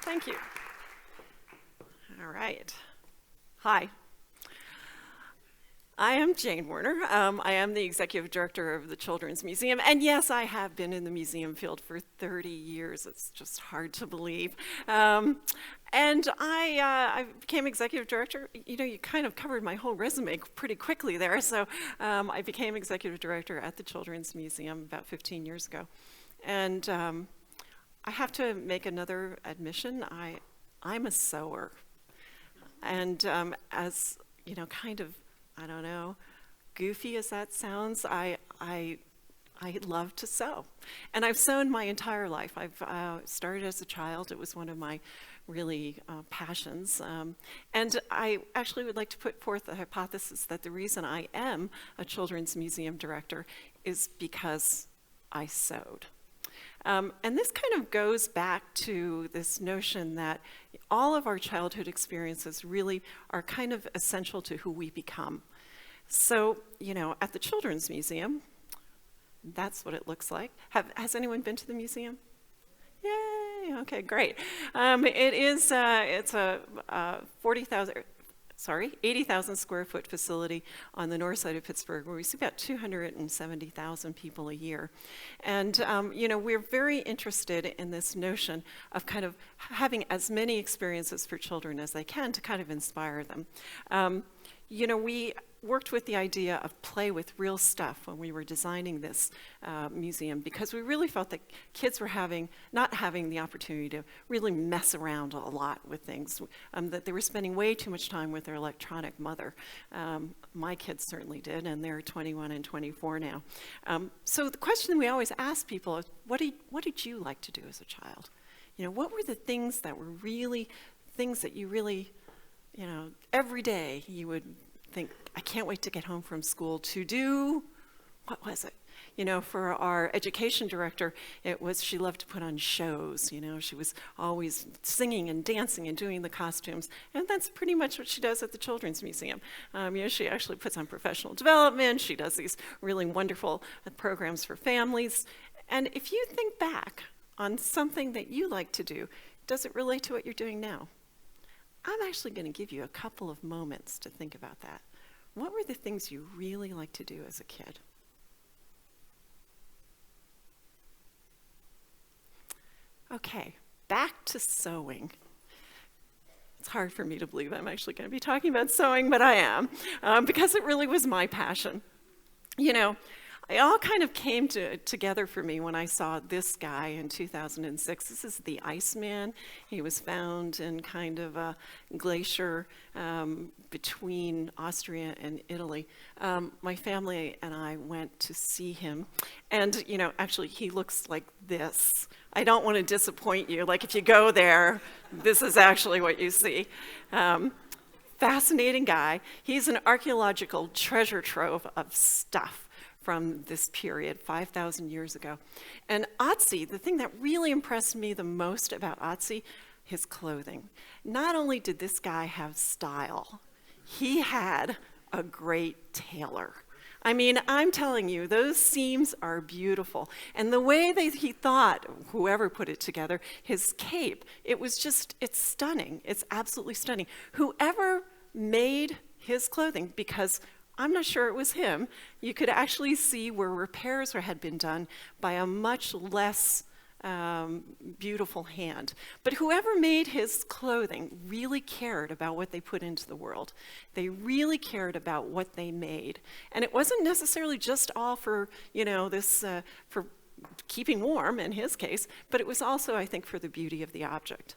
Thank you. All right. Hi. I am Jane Werner. I am the executive director of the Children's Museum. And yes, I have been in the museum field for 30 years. It's just hard to believe. And I became executive director. You know, you kind of covered my whole resume pretty quickly there. So I became executive director at the Children's Museum about 15 years ago. And I have to make another admission. I'm a sewer. And as, you know, kind of, I don't know, goofy as that sounds, I love to sew. And I've sewn my entire life. I've started as a child. It was one of my really passions. And I actually would like to put forth the hypothesis that the reason I am a children's museum director is because I sewed. And this kind of goes back to this notion that all of our childhood experiences really are kind of essential to who we become. So, you know, at the Children's Museum, that's what it looks like. Has anyone been to the museum? Yay, okay, great. It's a 80,000 square foot facility on the Northside of Pittsburgh, where we see about 270,000 people a year. And, you know, we're very interested in this notion of kind of having as many experiences for children as they can to kind of inspire them. You know, we worked with the idea of play with real stuff when we were designing this museum, because we really felt that kids were not having the opportunity to really mess around a lot with things, that they were spending way too much time with their electronic mother. My kids certainly did, and they're 21 and 24 now. So the question we always ask people is, what did you like to do as a child? You know, what were the things that you really, you know, every day you would think, I can't wait to get home from school to do, what was it? You know, for our education director, she loved to put on shows. You know, she was always singing and dancing and doing the costumes. And that's pretty much what she does at the Children's Museum. You know, she actually puts on professional development. She does these really wonderful programs for families. And if you think back on something that you like to do, does it relate to what you're doing now? I'm actually going to give you a couple of moments to think about that. What were the things you really liked to do as a kid? Okay, back to sewing. It's hard for me to believe I'm actually going to be talking about sewing, but I am, because it really was my passion. You know, it all kind of came together for me when I saw this guy in 2006. This is the Iceman. He was found in kind of a glacier between Austria and Italy. My family and I went to see him. And, you know, actually he looks like this. I don't want to disappoint you. Like, if you go there, this is actually what you see. Fascinating guy. He's an archaeological treasure trove of stuff from this period, 5,000 years ago. And Otzi, the thing that really impressed me the most about Otzi, his clothing. Not only did this guy have style, he had a great tailor. I mean, I'm telling you, those seams are beautiful. And the way that he thought, whoever put it together, his cape, it's stunning. It's absolutely stunning. Whoever made his clothing, because I'm not sure it was him, you could actually see where repairs had been done by a much less beautiful hand. But whoever made his clothing really cared about what they put into the world. They really cared about what they made. And it wasn't necessarily just all for, you know, for keeping warm in his case, but it was also, I think, for the beauty of the object.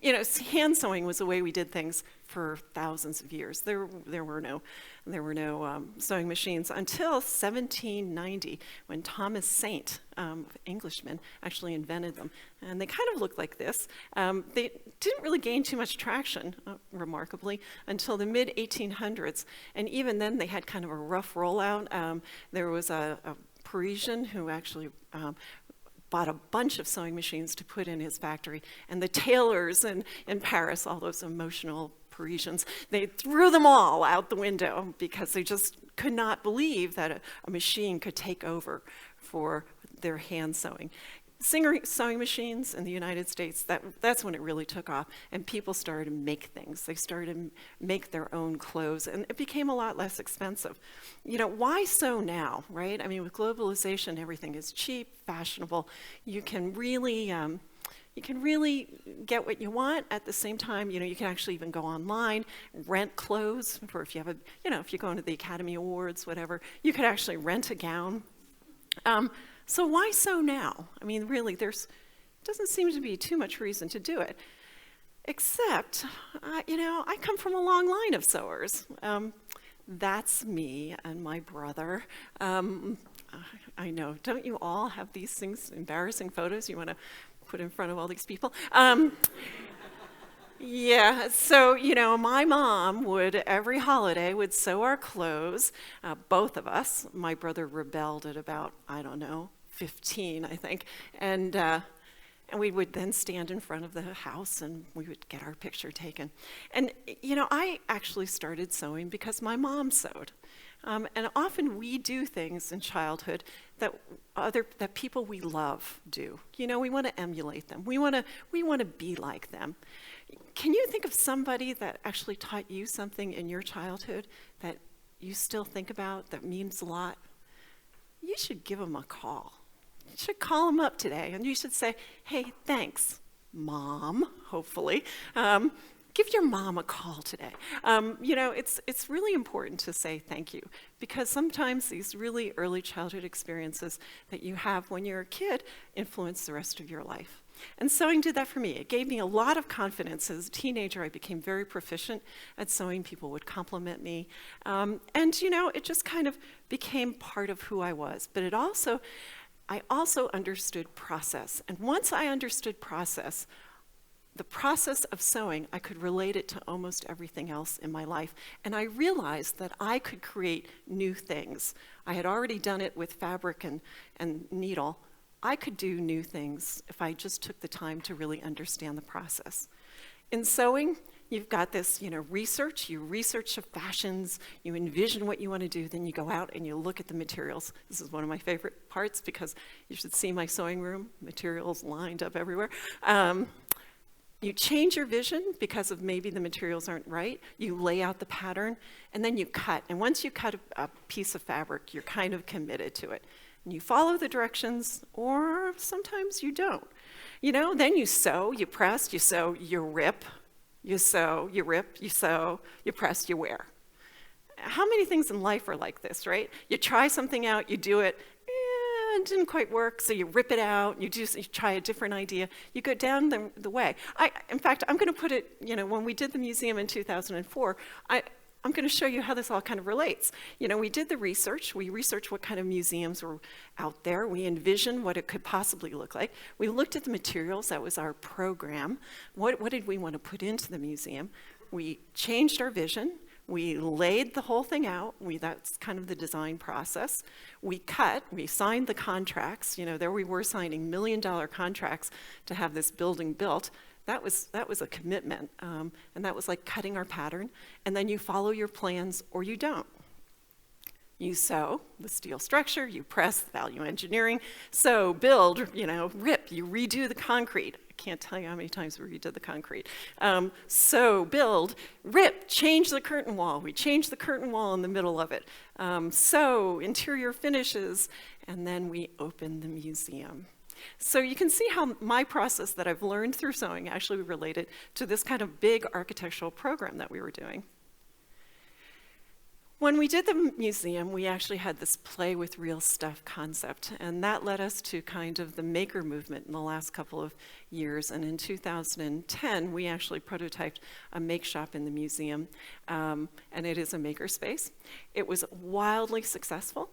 You know, hand sewing was the way we did things for thousands of years. There were no sewing machines until 1790, when Thomas Saint, Englishman, actually invented them. And they kind of looked like this. They didn't really gain too much traction, remarkably, until the mid-1800s. And even then, they had kind of a rough rollout. There was a Parisian who actually bought a bunch of sewing machines to put in his factory, and the tailors in Paris, all those emotional Parisians, they threw them all out the window because they just could not believe that a machine could take over for their hand sewing. Singer sewing machines in the United States, that's when it really took off, and people started to make things. They started to make their own clothes, and it became a lot less expensive. Why sew now, right? I mean, with globalization, everything is cheap, fashionable. You can really get what you want. At the same time, you can actually even go online, rent clothes, or if you have if you're going to the Academy Awards, whatever, you could actually rent a gown. So why sew now? I mean, really, doesn't seem to be too much reason to do it. Except, I come from a long line of sewers. That's me and my brother. I know, don't you all have these things, embarrassing photos you want to put in front of all these people? Yeah, so, my mom every holiday would sew our clothes, both of us. My brother rebelled at about, 15, I think, and we would then stand in front of the house and we would get our picture taken. And, I actually started sewing because my mom sewed. And often we do things in childhood that people we love do. We want to emulate them. We want to be like them. Can you think of somebody that actually taught you something in your childhood that you still think about that means a lot? You should give them a call. You should call them up today and you should say, hey, thanks, Mom, hopefully. Give your mom a call today. It's really important to say thank you because sometimes these really early childhood experiences that you have when you're a kid influence the rest of your life. And sewing did that for me. It gave me a lot of confidence. As a teenager, I became very proficient at sewing. People would compliment me. It just kind of became part of who I was. But I also understood process. And once I understood process, the process of sewing, I could relate it to almost everything else in my life. And I realized that I could create new things. I had already done it with fabric and needle. I could do new things if I just took the time to really understand the process. In sewing, you've got this, research. You research the fashions, you envision what you want to do, then you go out and you look at the materials. This is one of my favorite parts because you should see my sewing room, materials lined up everywhere. You change your vision because of maybe the materials aren't right. You lay out the pattern, and then you cut. And once you cut a piece of fabric, you're kind of committed to it. And you follow the directions, or sometimes you don't. Then you sew, you press, you sew, you rip, you sew, you rip, you sew, you press, you wear. How many things in life are like this, right? You try something out, you do it, it didn't quite work, so you rip it out, you try a different idea, you go down the way. In fact, I'm going to put it, when we did the museum in 2004, I'm going to show you how this all kind of relates. We did the research. We researched what kind of museums were out there. We envisioned what it could possibly look like. We looked at the materials. That was our program. What did we want to put into the museum? We changed our vision. We laid the whole thing out. That's kind of the design process. We signed the contracts. There we were signing $1 million contracts to have this building built. That was a commitment, and that was like cutting our pattern. And then you follow your plans or you don't. You sew the steel structure, you press the value engineering, sew, build, rip, you redo the concrete. I can't tell you how many times we redid the concrete. Sew, build, rip, change the curtain wall. We changed the curtain wall in the middle of it. Sew, interior finishes, and then we opened the museum. So you can see how my process that I've learned through sewing actually related to this kind of big architectural program that we were doing. When we did the museum, we actually had this play with real stuff concept, and that led us to kind of the maker movement in the last couple of years. And in 2010, we actually prototyped a make shop in the museum, and it is a maker space. It was wildly successful,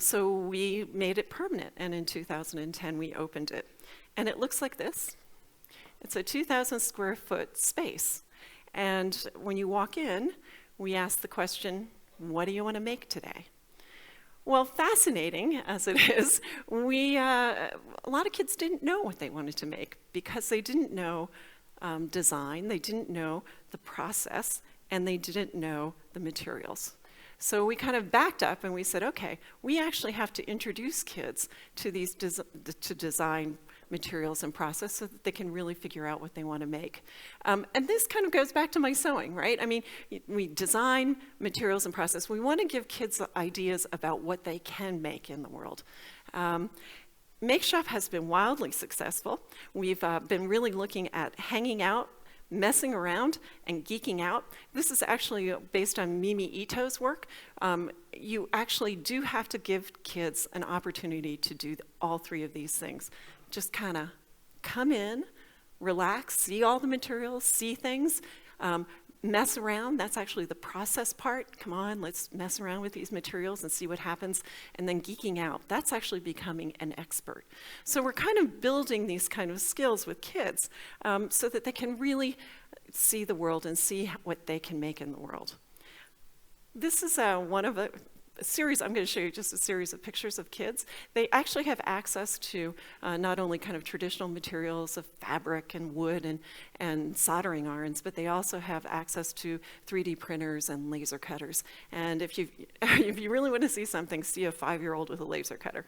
so we made it permanent, and in 2010, we opened it. And it looks like this. It's a 2,000 square foot space, and when you walk in, we ask the question, what do you want to make today? Well, fascinating as it is, a lot of kids didn't know what they wanted to make because they didn't know design, they didn't know the process, and they didn't know the materials. So we kind of backed up and we said, okay, we actually have to introduce kids to these to design materials and process so that they can really figure out what they want to make. And this kind of goes back to my sewing, right? I mean, we design materials and process. We want to give kids ideas about what they can make in the world. Make Shop has been wildly successful. We've been really looking at hanging out, messing around, and geeking out. This is actually based on Mimi Ito's work. You actually do have to give kids an opportunity to do all three of these things. Just kind of come in, relax, see all the materials, see things, mess around. That's actually the process part. Come on, let's mess around with these materials and see what happens. And then geeking out. That's actually becoming an expert. So we're kind of building these kind of skills with kids so that they can really see the world and see what they can make in the world. This is one of a series. I'm going to show you just a series of pictures of kids. They actually have access to not only kind of traditional materials of fabric and wood and soldering irons, but they also have access to 3D printers and laser cutters. And if you really want to see something, see a 5-year-old with a laser cutter.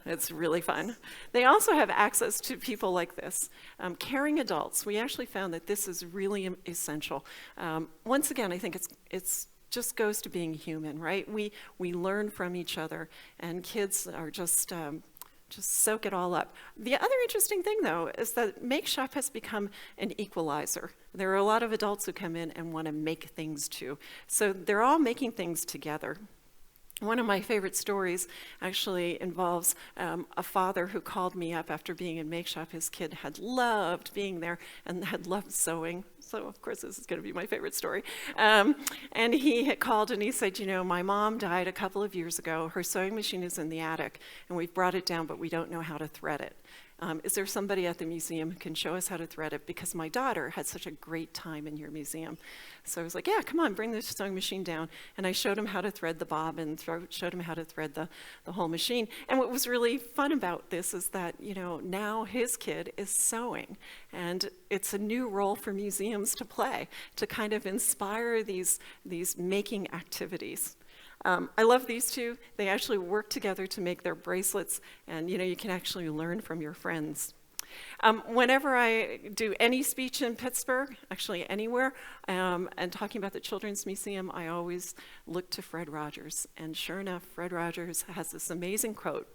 It's really fun. They also have access to people like this, caring adults. We actually found that this is really essential. Once again, I think it's just goes to being human, right? We learn from each other, and kids are just soak it all up. The other interesting thing, though, is that Make Shop has become an equalizer. There are a lot of adults who come in and want to make things too. So they're all making things together. One of my favorite stories actually involves a father who called me up after being in Make Shop. His kid had loved being there and had loved sewing. So, of course, this is going to be my favorite story. And he had called and he said, you know, my mom died a couple of years ago. Her sewing machine is in the attic, and we've brought it down, but we don't know how to thread it. Is there somebody at the museum who can show us how to thread it? Because my daughter had such a great time in your museum. So I was like, yeah, come on, bring the sewing machine down. And I showed him how to thread the bob and showed him how to thread the whole machine. And what was really fun about this is that, you know, now his kid is sewing. And it's a new role for museums to play, to kind of inspire these making activities. I love these two. They actually work together to make their bracelets, and you can actually learn from your friends. Whenever I do any speech in Pittsburgh, actually anywhere, and talking about the Children's Museum, I always look to Fred Rogers. And sure enough, Fred Rogers has this amazing quote.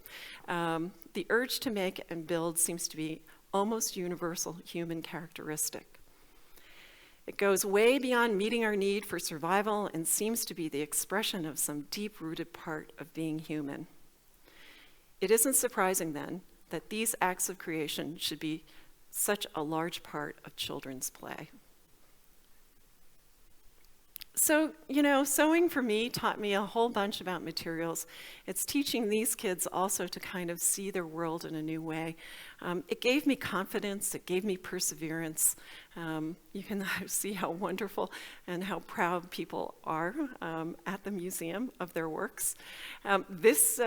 The urge to make and build seems to be almost universal human characteristic. It goes way beyond meeting our need for survival and seems to be the expression of some deep-rooted part of being human. It isn't surprising, then, that these acts of creation should be such a large part of children's play. So, sewing for me taught me a whole bunch about materials. It's teaching these kids also to kind of see their world in a new way. It gave me confidence, it gave me perseverance. You can see how wonderful and how proud people are at the museum of their works. This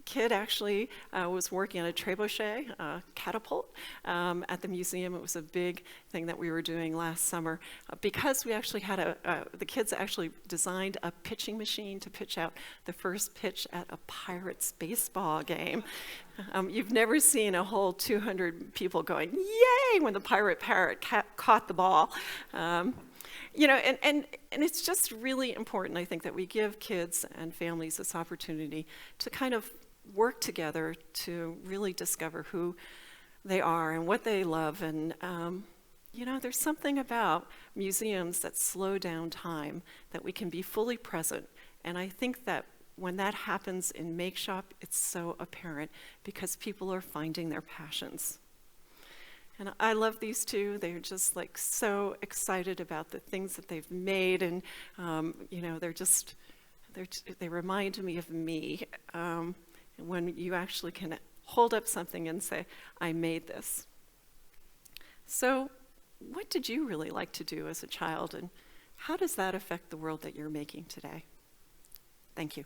kid actually was working on a trebuchet catapult at the museum. It was a big thing that we were doing last summer because we actually had the kids actually designed a pitching machine to pitch out the first pitch at a Pirates baseball game. You've never seen a whole 200 people going, yay, when the pirate parrot caught the ball. And it's just really important, I think, that we give kids and families this opportunity to kind of work together to really discover who they are and what they love. And, there's something about museums that slow down time, that we can be fully present. And I think that when that happens in Make Shop, it's so apparent because people are finding their passions. And I love these two. They're just like so excited about the things that they've made, and they remind me of me. When you actually can hold up something and say, I made this. So what did you really like to do as a child, and how does that affect the world that you're making today? Thank you.